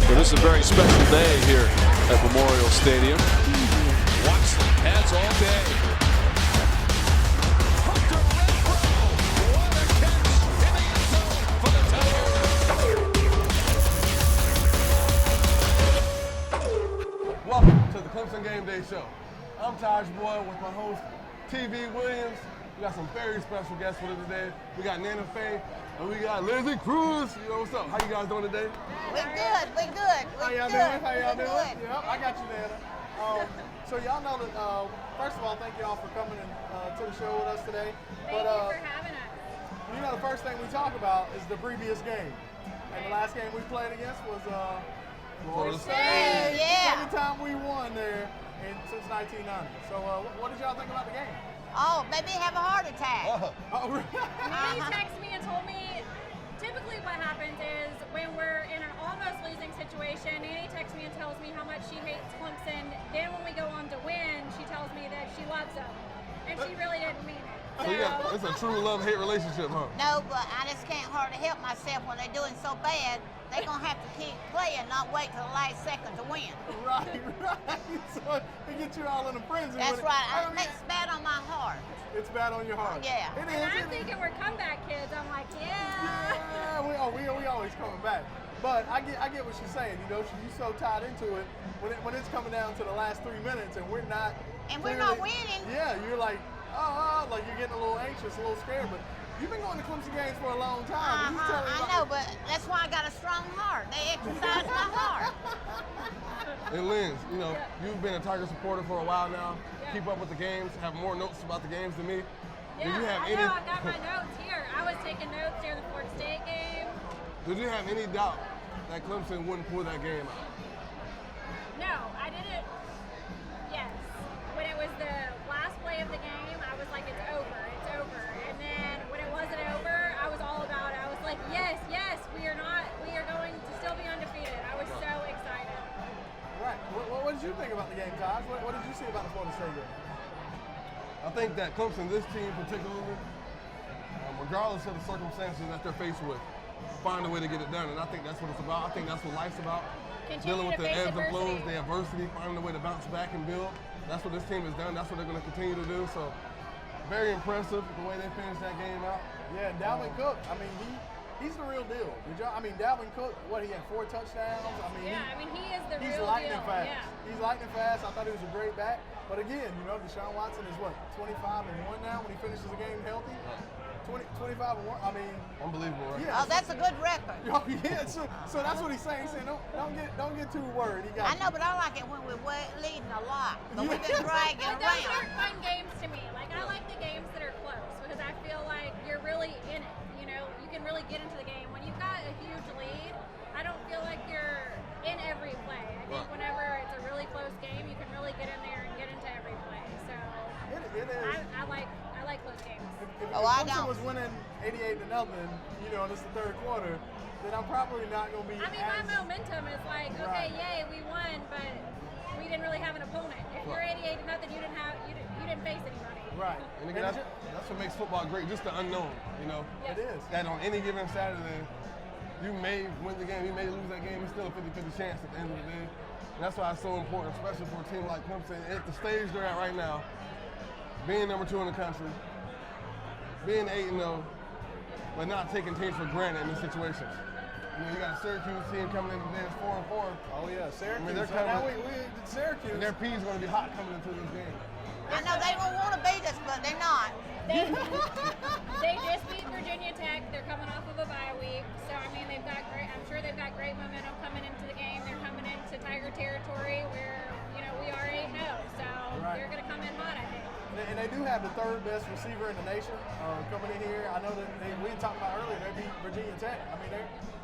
Well, this is a very special day here at Memorial Stadium. Watson has all day. Hunter Renfrow, what a catch in the end zone for the Tigers. Welcome to the Clemson Game Day Show. I'm Taj Boyle with my host, TV Williams. We got some very special guests with us today. We got Nanny, Faye, and we got Lindsie Cruz. You know what's up? How you guys doing today? We're good. How y'all doing? Yep, I got you, Nana. So y'all know that, first of all, thank y'all for coming to the show with us today. Thank you for having us. You know, the first thing we talk about is the previous game. And the last game we played against was Florida State. Yeah. Second time we won there since 1990. So what did y'all think about the game? Oh, made me have a heart attack. Nanny texted me and told me, typically what happens is when we're in an almost losing situation, Nanny texts me and tells me how much she hates Clemson. Then when we go on to win, she tells me that she loves them. And she really didn't mean it. So it's a true love-hate relationship, huh? No, but I just can't hardly help myself when they're doing so bad. They're going to have to keep playing, not wait till the last second to win. Right. So they get you all in a frenzy. That's right. It's bad on my heart. It's bad on your heart. Yeah. It is. And I'm thinking we're comeback kids. I'm like, yeah. Yeah, we always coming back. But I get what she's saying. You know, she's so tied into it. When it's coming down to the last 3 minutes and we're not. And we're not winning. Yeah, you're like, like you're getting a little anxious, a little scared. But you've been going to Clemson games for a long time. I know, but that's why I got a strong heart. They exercise my heart. And Linz, you know, you've been a Tiger supporter for a while now. Yeah. Keep up with the games, have more notes about the games than me. Yeah, Did you have I know. I got my notes here. I was taking notes during the Florida State game. Did you have any doubt that Clemson wouldn't pull that game out? No, I didn't. Yes. When it was the last play of the game, I was like, it's over. And then when it wasn't over, I was all about it. I was like, yes, we are going to still be undefeated. I was so excited. Right. What did you think about the game, Taj? What did you see about the Florida State game? I think that Clemson, this team particularly, regardless of the circumstances that they're faced with, find a way to get it done. And I think that's what it's about. I think that's what life's about. Dealing with the ebbs and flows, the adversity, finding a way to bounce back and build. That's what this team has done. That's what they're going to continue to do. So, very impressive the way they finished that game out. Yeah, Dalvin Cook, I mean, he's the real deal. Dalvin Cook, he had 4 touchdowns. He is the real deal. He's lightning fast. Yeah. He's lightning fast. I thought he was a great back. But again, you know, Deshaun Watson is 25-1 now when he finishes the game healthy. 25-1. I mean, unbelievable. Right? Yeah. Oh, that's a good record. Yeah. So that's what he's saying. He's saying don't get too worried. I know, but I like it when we're leading a lot. But we've been dragging But around. those aren't fun games to me. Like, I like the games that are close because I feel like you're really in it. You know, you can really get into the game. When you've got a huge lead, I don't feel like you're in every play. I think whenever it's a really close game, you can really get in there and get into every play. So it is. I like close games. If Clemson was winning 88-0, you know, and it's the third quarter, then I'm probably not going to be. I mean, my momentum is like, okay, yay, we won, but we didn't really have an opponent. If you're 88-0, you didn't face anybody. Right. And again, that's what makes football great, just the unknown, you know. Yes. It is. That on any given Saturday, you may win the game, you may lose that game, it's still a 50-50 chance at the end of the day. And that's why it's so important, especially for a team like Clemson, at the stage they're at right now, being number 2 in the country, being 8-0, but not taking teams for granted in this situation. You know, you got a Syracuse team coming in today that's 4-4. Oh yeah, Syracuse. I mean, they're coming. Now we Syracuse. And their P's going to be hot coming into this game. I know they don't want to beat us, but they're not. They just beat Virginia Tech. They're coming off of a bye week, so I mean I'm sure they've got great momentum coming into the game. They're coming into Tiger territory where we are 8-0, so they're going to come in hot, I think. And they do have the 3rd best receiver in the nation coming in here. I know that we talked about earlier, they beat Virginia Tech. I mean,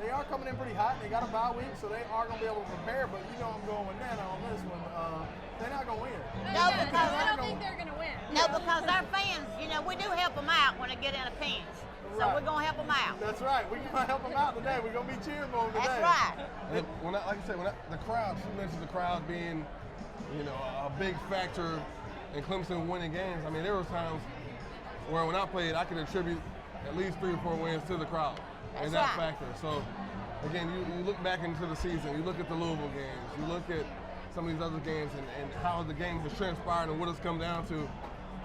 they are coming in pretty hot. They got a bye week, so they are going to be able to prepare. But you know I'm going with Nana on this one. They're not going to win. No, because I don't think they're going to win. No, because our fans, we do help them out when they get in a pinch. So we're going to help them out. That's right. We're going to help them out today. We're going to be cheering for them today. That's right. Like I said, the crowd, she mentioned the crowd being, a big factor in Clemson winning games. I mean, there were times where when I played, I could attribute at least 3 or 4 wins to the crowd. That's and that right. factor. So, again, you look back into the season, you look at the Louisville games, you look at some of these other games and how the game has transpired and what it's come down to.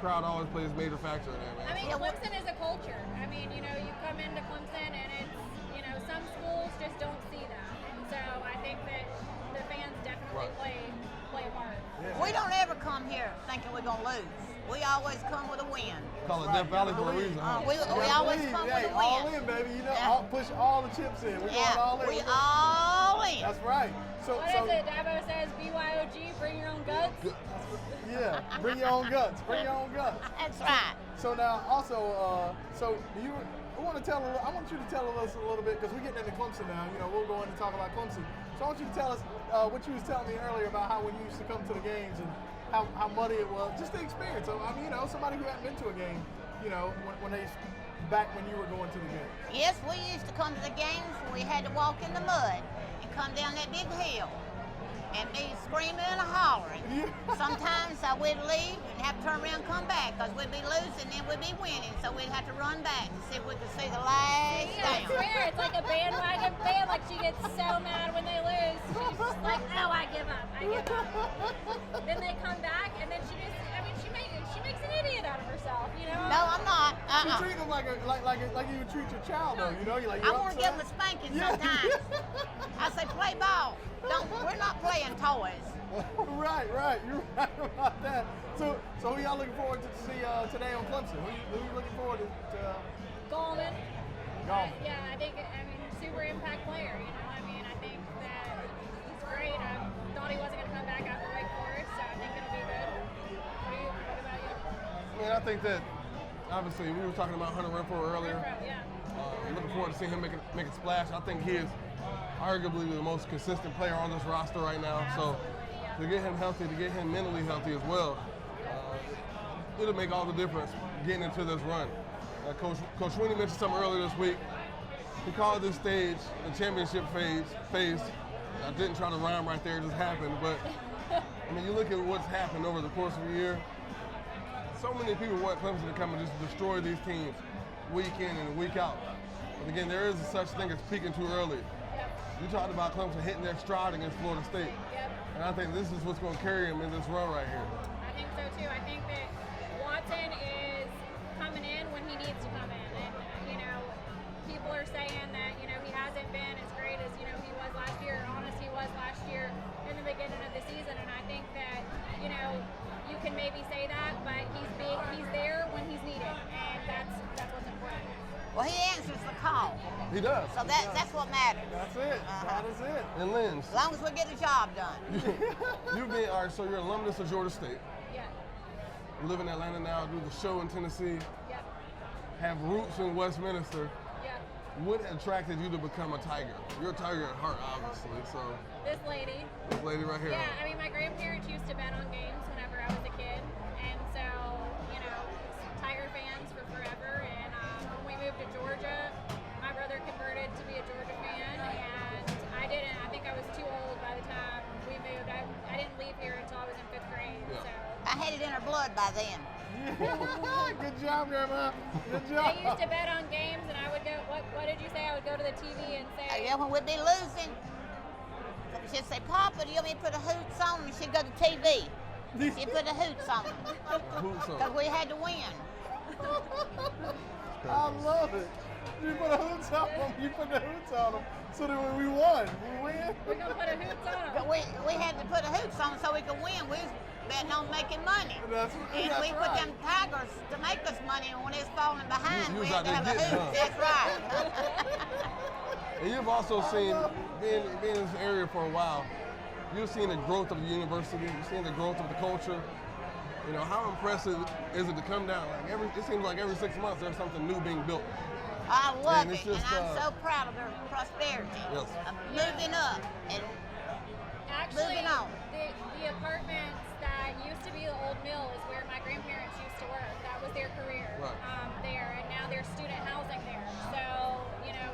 Crowd always plays a major factor in that, man. I mean, So, Clemson is a culture. I mean, you know, you come into Clemson and it's, you know, some schools just don't see that. And so I think that the fans definitely play a part. We don't ever come here thinking we're going to lose. We always come with a win. call it Death Valley for a reason, huh? We always come with a all win. in, baby. You know, Yeah. push all the chips in. We're going all in. We all in. That's right. So, What is it? Dabo says, BYOG, bring your own guts. yeah, bring your own guts. Bring your own guts. That's right. So now, also, so you, I want you to tell us a little bit because we're getting into Clemson now. You know, we'll go in and talk about Clemson. So I want you to tell us what you was telling me earlier about how when you used to come to the games and how muddy it was, just the experience. So, I mean, you know, somebody who hadn't been to a game, you know, when you were going to the game. Yes, we used to come to the games when we had to walk in the mud and come down that big hill and be screaming and hollering. Yeah. Sometimes we'd leave and have to turn around and come back because we'd be losing and we'd be winning. So we'd have to run back to see if we could see the last Yeah, I down. swear, it's like a bandwagon fan. Like, she gets so mad when they lose. She's just like, oh, I give up. Then they come back, and then she makes an idiot out of herself, you know? No, I'm not. You treat them like you would treat your child, though. You know, you're like, I want to give them a spanking sometimes. I say, play ball. We're not playing toys. Right. You're right about that. So who y'all looking forward to see today on Clemson? Who you looking forward to? Goldman. Goldman. Yeah, I mean, super impact player, you know? I mean, I think that he's great. I thought he wasn't going to come back after Wake Forest, so I think it'll be good. What about you? I mean, I think that, obviously, we were talking about Hunter Renfro earlier. Yeah. Looking forward to seeing him make a splash. I think he is arguably the most consistent player on this roster right now. So to get him healthy, to get him mentally healthy as well, it'll make all the difference getting into this run. Coach Sweeney mentioned something earlier this week. He called this stage the championship phase. I didn't try to rhyme right there; it just happened. But I mean, you look at what's happened over the course of a year. So many people want Clemson to come and just destroy these teams week in and week out. But again, there is such thing as peaking too early. You talked about Clemson hitting their stride against Florida State. Yep. And I think this is what's going to carry him in this run right here. I think so too. I think that Watson is coming in when he needs to come in. And, you know, people are saying that, you know, he hasn't been as great as, you know, he was last year, or honest he was last year in the beginning of the season. And I think that, you know, you can maybe say that, but he's there when he's needed. And that's what's important. Well, he answers the call. He does. So that's what matters. That's it. That is it. And Lindsie, As long as we get the job done. you've been, all right, so you're an alumnus of Georgia State. Yeah. You live in Atlanta now, do the show in Tennessee, Yep. have roots in Westminster. Yep. What attracted you to become a Tiger? You're a Tiger at heart, obviously, so This lady. this lady right here. Yeah, I mean, my grandparents used to bet on games whenever I was a kid, and so, you know, Tiger fans for forever. And when we moved to Georgia, my brother converted to be a Georgia fan, and I didn't. I think I was too old by the time we moved. I didn't leave here until I was in 5th grade. Yeah. So I had it in her blood by then. Good job, Grandma. Good job. they used to bet on games, and I would go. What did you say? I would go to the TV and say. Yeah, when we'd be losing, she'd say, Papa, do you want me to put the hoots on? And she'd go to TV. She'd put the hoots on Who's because we had to win. I love it. You put the hoots on them. You put the hoots on them. So that when we won, we win. We're gonna put a hoots on 'em. But we had to put the hoots on so we could win. We was betting on making money. And we put them Tigers to make us money, and when it's falling behind, You we was had to out have there a hoot. getting, That's right. And you've also seen, being in this area for a while, you've seen the growth of the university, you've seen the growth of the culture. You know, how impressive is it to come down? Like it seems like every 6 months there's something new being built. I love And it, it's and just, I'm so proud of their prosperity. Yes. Of moving up and Actually, moving on. the apartments that used to be the old mill is where my grandparents used to work. That was their career there, and now there's student housing there. So, you know,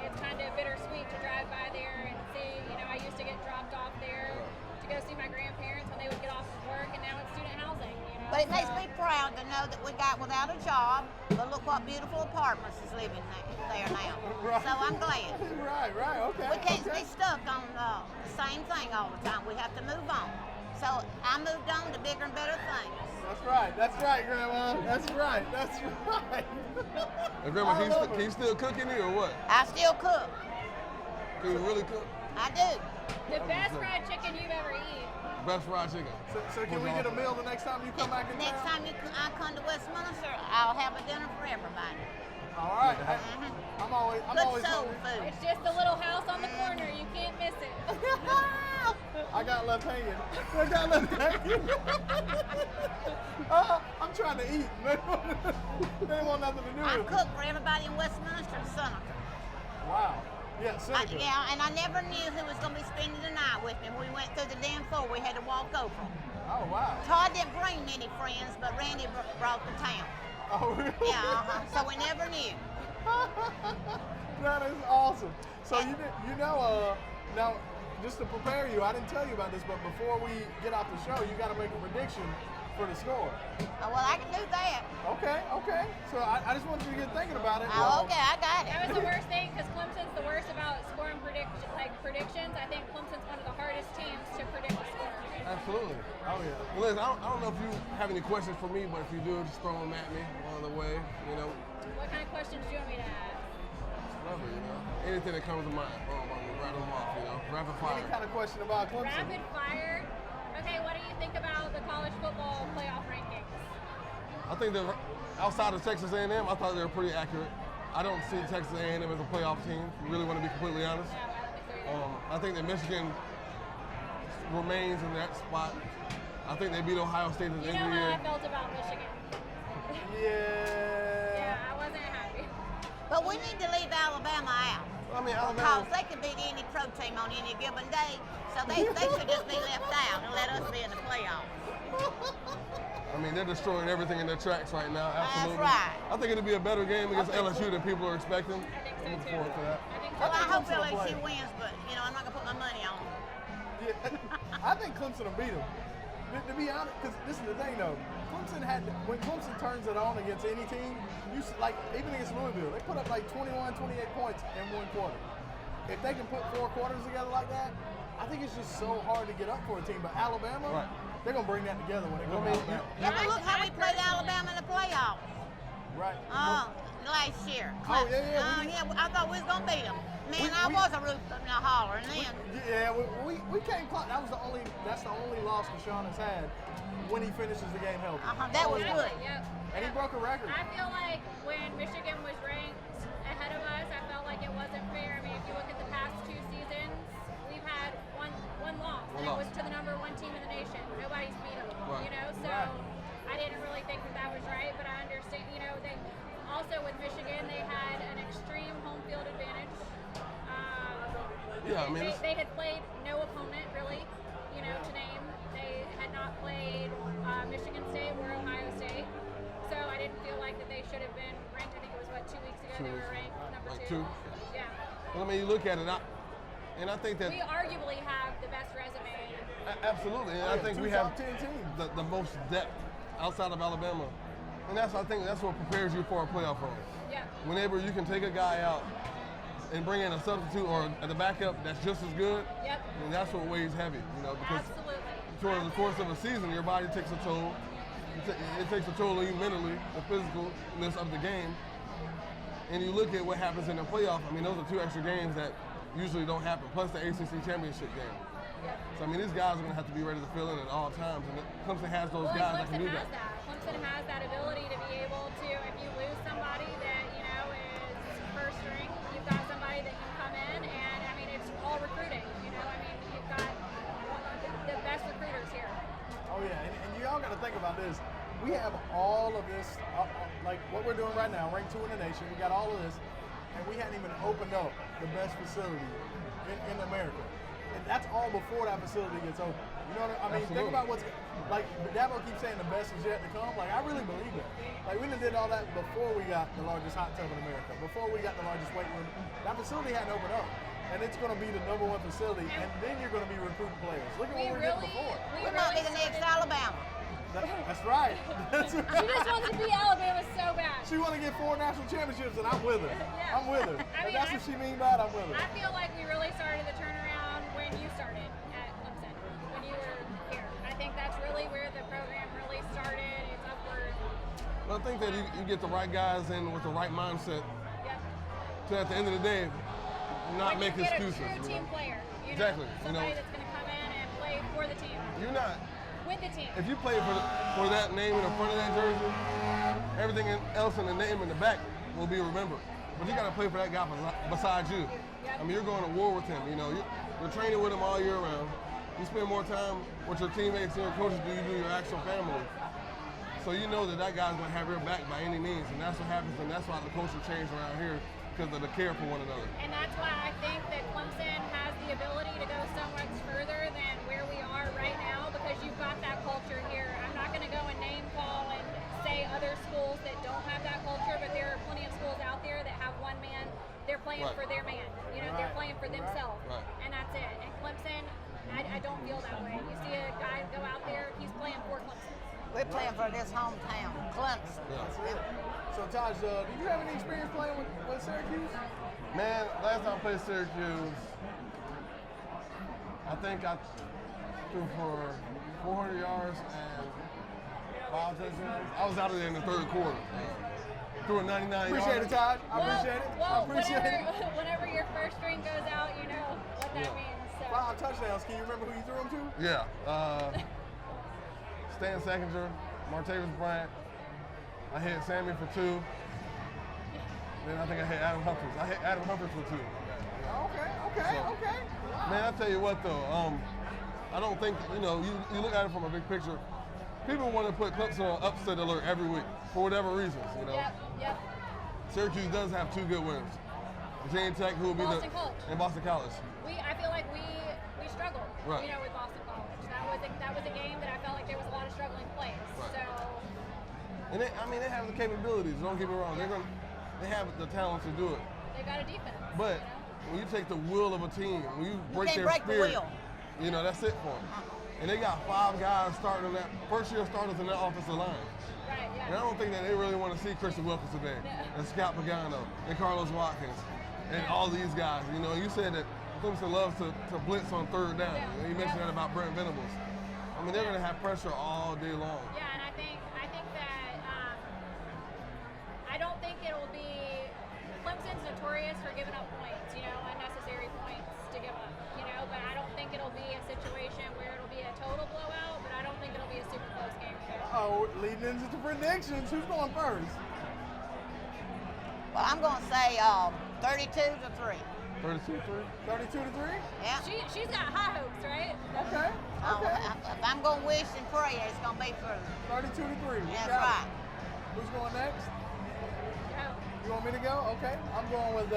it's kind of bittersweet to drive by there and see, you know, I used to get dropped off there to go see my grandparents when they would get off of work, and now it's student housing, you know. But it makes me proud to know that we got without a job, but look what beautiful apartments is living there now. Right. So I'm glad. Right, okay. We can't be stuck on the same thing all the time. We have to move on. So I moved on to bigger and better things. That's right, Grandma. That's right. And Grandma, can you still cook any or what? I still cook. Can you really cook? I do. The best fried chicken you've ever eaten. Best fried chicken. So can we get a meal the next time you come back in Next town? time I come to Westminster, I'll have a dinner for everybody. All right. I'm always Good soul hungry. food. It's just a little house on the corner. You can't miss it. I got left hanging. I'm trying to eat. They want nothing to do I with it. cook for everybody in Westminster and Seneca. Wow. Yeah, Seneca. Yeah, and I never knew who was going to be spending the night with me. We went through the damn floor. We had to walk over. Oh, wow. Todd didn't bring many friends, but Randy brought the town. Oh, really? Yeah, so we never knew. That is awesome. So now, just to prepare you, I didn't tell you about this, but before we get off the show, you got to make a prediction for the score. Oh, well, I can do that. Okay. So I just want you to get thinking about it. Oh, okay, I got That it. was the worst thing because Clemson's the worst about scoring predictions. I think Clemson's one of the hardest teams to predict the score. Absolutely. Oh, yeah. Well, listen, I don't know if you have any questions for me, but if you do, just throw them at me on the way. What kind of questions do you want me to ask? Whatever, anything that comes to mind. Boom, I'm gonna rattle them off. Rapid fire. Any kind of question about Clemson? Rapid fire. Okay, what do you think about the college football playoff rankings? I think that outside of Texas A&M, I thought they were pretty accurate. I don't see Texas A&M as a playoff team. If you really want to be completely honest. Yeah, I don't think so either. I think that Michigan remains in that spot. I think they beat Ohio State at the You end know of the how year. I felt about Michigan. Yeah. Yeah, I wasn't happy. But we need to leave Alabama out. I mean, Because Alabama. they could beat any pro team on any given day. So they should just be left out and let us be in the playoffs. I mean, they're destroying everything in their tracks right now. Absolutely. right. I think it'll be a better game against LSU than people are expecting. I think I'm so looking forward too. to that. I think Well, I so. hope Clemson will LSU play. wins, but, I'm not going to put my money on them. Yeah, I think Clemson will beat them. To be honest, because this is the thing though, when Clemson turns it on against any team, even against Louisville, they put up like 21, 28 points in one quarter. If they can put 4 quarters together like that, I think it's just so hard to get up for a team. But Alabama, Right. they're gonna bring that together when they come Well, I out. mean, Yeah, but look how we played personally- Alabama in the playoffs. Right. Last year. Oh, yeah, we did. I thought we was going to beat them. Man, I we- was a roof and a holler. And then, Yeah, we came close. That's the only loss Deshaun has had when he finishes the game healthy. that was Exactly, good. yep. And he broke a record. I feel like when Michigan was ranked ahead of us, I felt like it wasn't fair. I mean, if you look at the past 2 seasons, we've had one loss, and it was to the number 1 team in the nation. Nobody's beat them, Right. So Right. I didn't really think that was right, but I understand, they also with Michigan, they had an extreme home field advantage. Yeah, I mean, it's- They had played no opponent really, to name. They had not played Michigan State or Ohio State, so I didn't feel like that they should have been ranked. I think it was 2 weeks ago 2 they weeks were ranked number like 2. 2. Yeah, Well, I mean, you look at it, and I think that we arguably have the best resume. absolutely, and Oh, I yeah, think 2 we have top 10 teams. the most depth outside of Alabama, and I think that's what prepares you for a playoff run. Yeah, Whenever you can take a guy out and bring in a substitute or the backup that's just as good, yep, and that's what weighs heavy, because absolutely. towards the course of a season, your body takes a toll. It takes a toll on you mentally, the physicalness of the game. And you look at what happens in the playoff. I mean, those are 2 extra games that usually don't happen, plus the ACC championship game. Yep. So, I mean, these guys are going to have to be ready to fill in at all times. And Clemson has those Well, guys and that can do Clemson has that. that. Clemson has that ability to be able to, if you lose somebody that, is first string, you've got somebody that can come in and, I mean, it's all recruiting, I mean, you've got the best recruiters here. Oh yeah, and you all got to think about this. We have all of this, like what we're doing right now, ranked 2 in the nation. We got all of this, and we hadn't even opened up the best facility in America. And that's all before that facility gets open. You know what I mean? Think Absolutely. about what's like. Dabo keeps saying the best is yet to come. Like I really believe that. Like we did all that before we got the largest hot tub in America. Before we got the largest weight room. That facility hadn't opened up. And it's going to be the #1 facility, and then you're going to be recruiting players. Look at what we're getting before. We might be the next Alabama. That's right. She just wants to beat Alabama so bad. She want to get 4 national championships, and I'm with her. Yeah. I'm with her. I mean, If that's what she mean by it, I'm with her. I feel like we really started the turnaround when you started at Clemson, when you were here. I think that's really where the program really started. It's upward. But I think that you get the right guys in with the right mindset Yep. to, at the end of the day, not When make you get excuses. a true you team know? player, Exactly, you somebody know. that's going to come in and play for the team, You're not. with the team. If you play for that name in the front of that jersey, everything else in the name in the back will be remembered. But you got to play for that guy besides you. I mean, you're going to war with him. You know, you're training with him all year round. You spend more time with your teammates and your coaches than you do your actual family. So you know that guy's going to have your back by any means, and that's what happens, and that's why the culture changed around here, because of the care for one another. And that's why I think that Clemson has the ability to go so much further than where we are right now, because you've got that culture here. I'm not going to go and name call and say other schools that don't have that culture, but there are plenty of schools out there that have one man. They're playing Right. for their man. You know, they're playing for themselves. Right. And that's it. And Clemson, I don't feel that way. You see a guy go out there, he's playing for Clemson. We're playing for this hometown, Clemson. Yeah. So, Taj, did you have any experience playing with Syracuse? Man, last time I played Syracuse, I think I threw for 400 yards and 5 touchdowns. I was out of there in the third quarter. Threw a 99 Appreciate yards. it, Taj. I appreciate it. I Well, appreciate whenever your first string goes out, you know what that means. So. 5 touchdowns. Can you remember who you threw them to? Yeah. Stan Sackinger, Martavis Bryant. I hit Sammy for 2. Then I think I hit Adam Humphries. I hit Adam Humphries for 2. Okay. Wow. Man, I tell you what though, I don't think, you look at it from a big picture. People want to put Clemson on upset alert every week for whatever reasons, Yep. Syracuse does have 2 good wins. Virginia Tech, who will be Boston College. and Boston College. I feel like we struggled, Right. with Boston College. That was a game that I felt like there was a lot of struggling plays. Right. So And they have the capabilities. Don't get me wrong. They have the talent to do it. they got a defense. But when you take the will of a team, when you break can't their break the spirit, will. that's it for them. And they got 5 guys starting that first-year starters in that offensive line. Right, yeah. And I don't think that they really want to see Christian Wilkins today, and Scott Pagano, and Carlos Watkins, and all these guys. You said that Clemson loves to blitz on 3rd down. Yeah. You mentioned that about Brent Venables. I mean, they're going to have pressure all day long. Yeah, and I think that I don't think it'll be. Clemson's notorious for giving up points, unnecessary points to give up, but I don't think it'll be a situation where it'll be a total blowout, but I don't think it'll be a super close game either. Oh, leading into the predictions. Who's going first? Well, I'm going to say 32-3. 32-3? 32-3? Yeah. She's got high hopes, right? Okay. If I'm going to wish and pray, it's going to be for 32-3. That's right. Who's going next? Yeah. You want me to go? Okay. I'm going with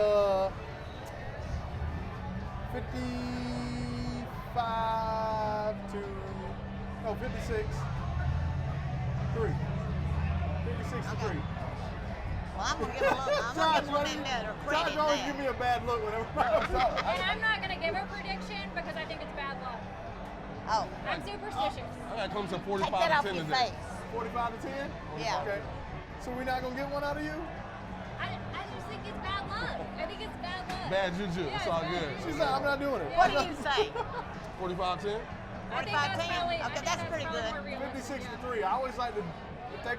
56-3. 56-3. Well, I'm going to give a little, I'm going to give one in there, or credit Josh always give there. me a bad look whenever And I'm not going to give a prediction because I think it's bad luck. Oh, I'm superstitious. I got Clemson take that off 45-10 your today. face. 45-10? Yeah. Okay. So we're not going to get one out of you? I just think it's bad luck. I think it's bad luck. Bad juju. Yeah, It's all bad good. juju. She said, I'm not doing it. What do you say? 45-10? I think that's 45-10? probably, Okay, that's pretty good. 56-3. I always like to, if they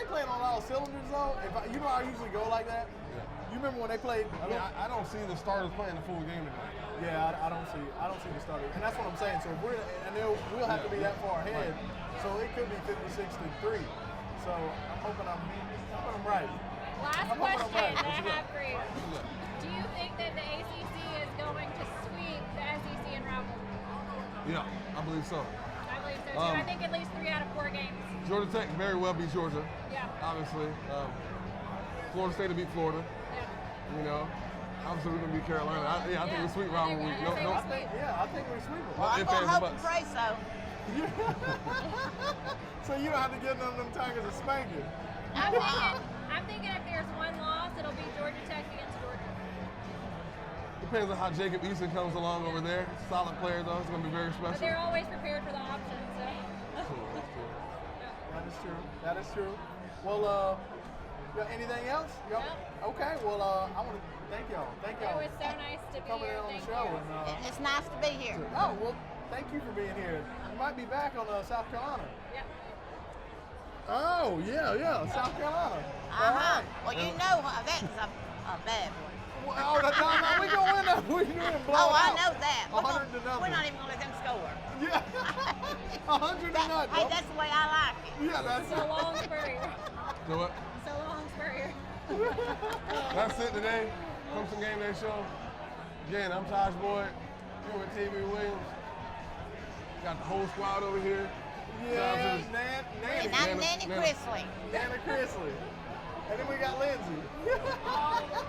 playing on all cylinders though, I usually go like that. Yeah. You remember when they played? I mean, I don't see the starters playing the full game tonight. Yeah, I don't see the starters, and that's what I'm saying. So if we'll have to be that far ahead. So it could be 56-3. So I'm hoping I'm right. Last I'm hoping I'm question right. that I What you got? have for you. Do you think that the ACC is going to sweep the SEC and rival? Yeah, I believe so. I believe so too. I think at least 3 out of 4 games. Georgia Tech very well beat Georgia, Yeah. obviously. Florida State to beat Florida. Yeah. Obviously we're going to beat Carolina. I think we sweep rivalry week. No, I think we sweep them. Well, I'm If going to fans, hope but- and pray so. So you don't have to give them Tigers a spanking. I'm thinking if there's one loss, it'll be Georgia Tech against Georgia. Depends on how Jacob Eason comes along over there. Solid player though. It's going to be very But special. they're always prepared for the options. So. That's true. is true. That is true. Well, anything else? Nope. Okay. Well, I want to thank y'all. Thank y'all. It was so nice to be coming here. in on Thank the show. you. And, It's nice to be here. oh well, thank you for being here. You might be back on South Carolina. Yep. Oh yeah, South Carolina. All right. Well, you know that's a bad one. Well, oh, no, we gonna win that. We gonna blow Oh, it I out. know that. 100 to nothing. We're not even gonna let them score. Yeah. 100 to nothing. Hey, that's the way I like it. Yeah, that's So long, Spurrier. Do it. So long, Spurrier. That's it today. Clemson Game Day Show. Again, I'm Taj Boyd. Here with TV Williams. Got the whole squad over here. Yeah, Sounds Nanny. And I'm Nanny Nanny. Chrisley. Nanny Chrisley. And then we got Lindsie.